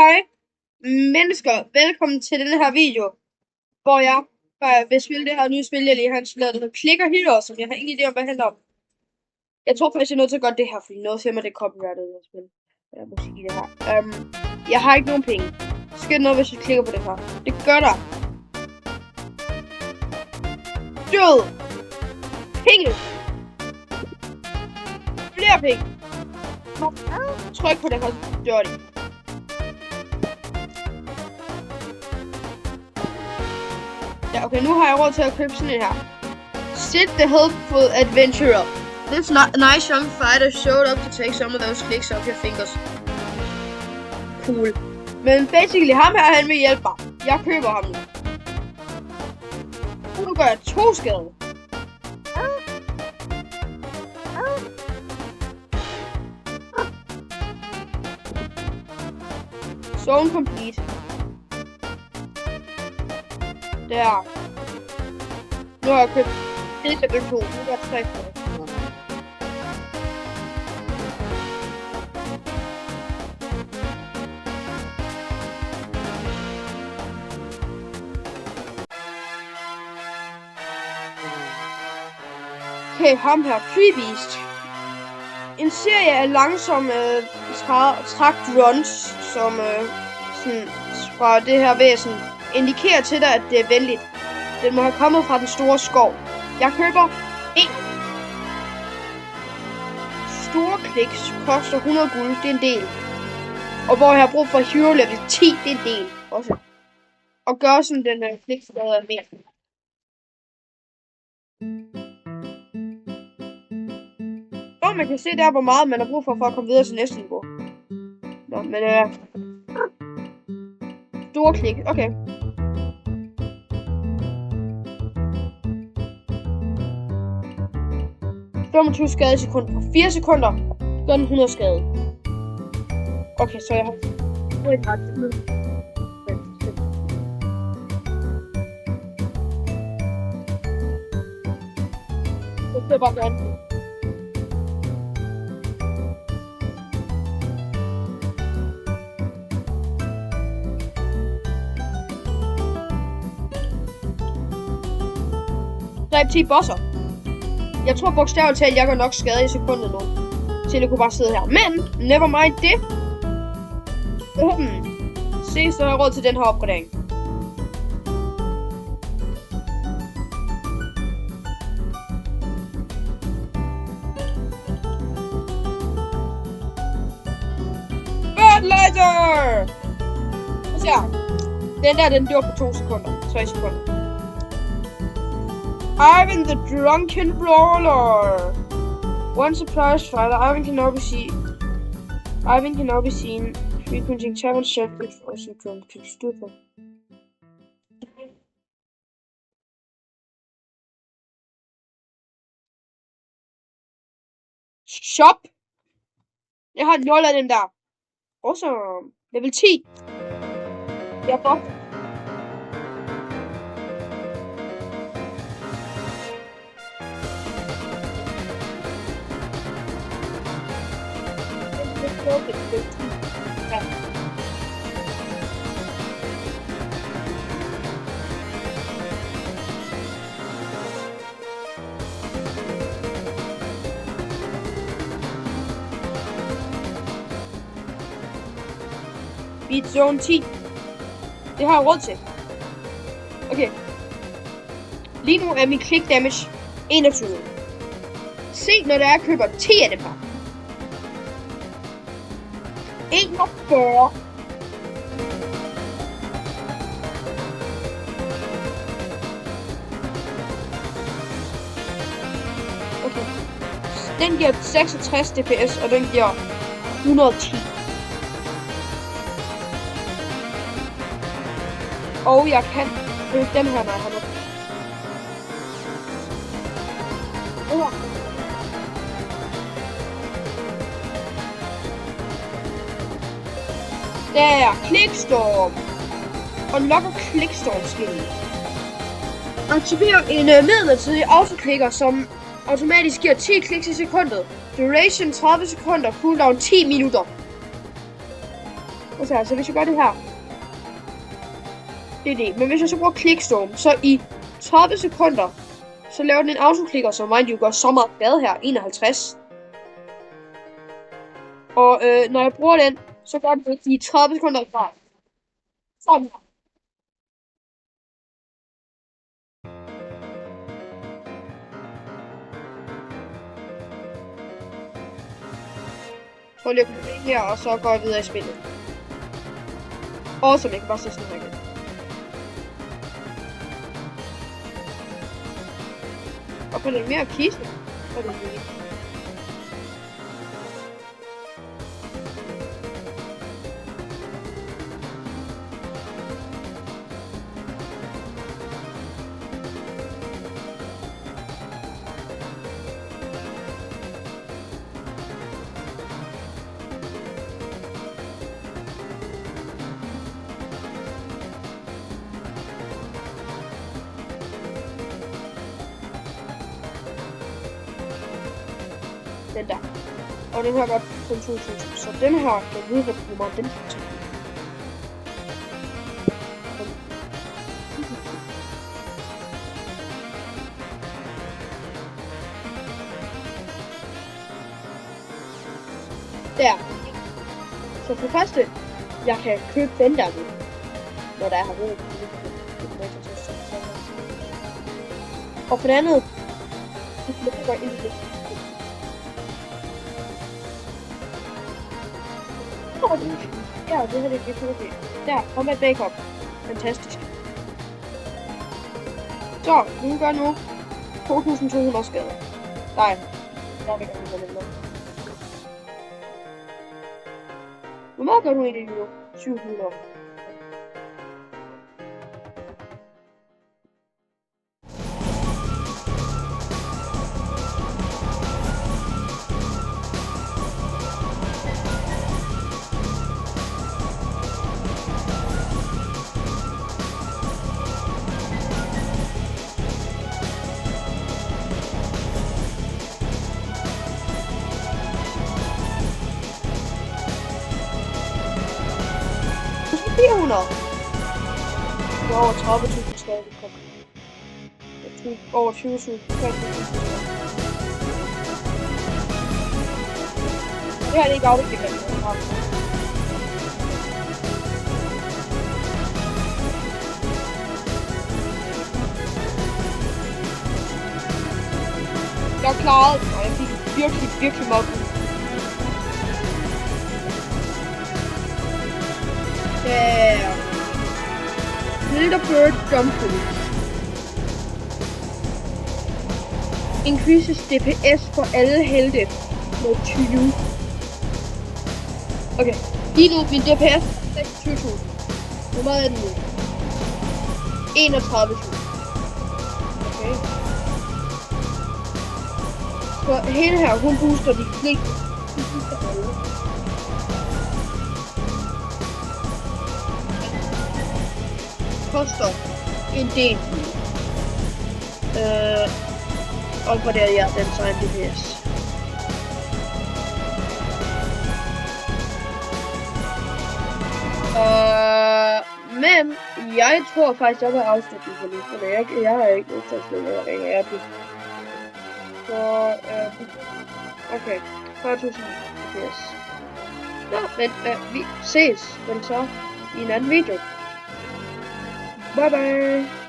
Hej mennesker, velkommen til denne her video, hvor jeg vil spille det her nye spil, jeg lige har installeret, der hedder Clicker Heroes, som jeg har ingen idé om, hvad det handler om. Jeg tror faktisk, jeg er nødt til at gøre det her, fordi noget siger mig, det er copyrightet, det her spil. Musik i det her. Jeg har ikke nogen penge. Så sker noget, hvis jeg klikker på det her. Det gør der. Død. Penge. Flere penge. Tryk på det her, så dør de. Ja, okay, nu har jeg råd til at købe sådan en her. Sit the helpful adventurer. This nice young fighter showed up to take some of those clicks off your fingers. Cool. Men basically, ham her, han vil hjælpe mig. Jeg køber ham nu. Nu gør jeg 2 skade. Zone complete. Der. Nu har jeg købt det til den 2. Nu er jeg 3 på det. Okay, ham her. Tree Beast. En serie af langsomme trakt runs, som sådan, fra det her væsen indikerer til dig, at det er venligt. Den må have kommet fra den store skov. Jeg køber 1. Store kliks koster 100 guld, det er en del. Og hvor jeg har brug for hero level 10, det er en del også. Og gør sådan den her klikskade mere. Og man kan se der, hvor meget man har brug for at komme videre til næste niveau. Nå, men store klik, okay. ...25 skade i sekunder. På 4 sekunder gør den 100 skade. Okay, så jeg har... Så skal jeg bare gøre det. Dræb 10 bosser. Jeg tror bogstaveligt talt, jeg gør nok skade i sekundet nu. Til jeg kunne bare sidde her. Men, never mind det. Se, så har jeg råd til den her opgradering. Fertilizer! Så her. Den der, den dør på 2 sekunder. 3 sekunder. Ivan the Drunken Brawler. One surprise fighter. Ivan can now be seen frequenting tavern circuits for some drunken stupor. Shop. Jeg har 0 af den der. Awesome. Level 10. Jeg får. Beat Zone 10. Det har jeg råd til. Okay. Lige nu er min click damage 21. Se, når der er køber 10 af dem her. 41. Okay. Den giver 66 DPS, og den giver 110. Og jeg kan bruge den her, når jeg har noget. Der, Clickstorm. Unlocker Clickstorm skin. Aktiver en midlertidig autoklikker, som automatisk giver 10 kliks i sekundet. Duration 30 sekunder, cooldown 10 minutter. Og så altså, hvis jeg gør det her. Det er det. Men hvis jeg så bruger clickstorm, så i 30 sekunder, så laver den en autoklikker, som mind you gør så meget skade her. 51. Og når jeg bruger den, så gør den det i 30 sekunder fra. Sådan her. Så lige at komme her, og så går jeg videre i spillet. Og så jeg kan bare se sådan her igen. Og på den mere kiste, så er det lige. Den der. Og den her godt kun 2000. Så den her kan vide, hvor meget den kan. Der. Så for det første, jeg kan købe den der nu. Når der er her ved. Og for det andet, så kan jeg ind i det. Ja, det her det er det. Der, combat backup. Fantastisk. Så, nu gør nu 2200 skade. Nej, der er vi gerne med den. Hvor meget gør du egentlig nu? 700. Det var over 30.000 skade, vi kom. Jeg tog over 20.000. Det her er ikke afviklet. Jeg klarede det, og jeg fik virkelig meget ud. Yeah. Little bird jumping. Increases DPS for alle helte med 20. Okay, lige nu min DPS er 26.000. Hvor meget er den nu? 31.000. Okay. Så hele her, hun booster de fleste. Koster en del. Og på det ja, den så en DPS. Men jeg tror faktisk, jeg vil afslutte den for lige, for jeg har ikke nødt til at slå noget ringe af det. Så okay, 40.000 DPS. Nå, men vi ses vel så i en anden video. Bye bye.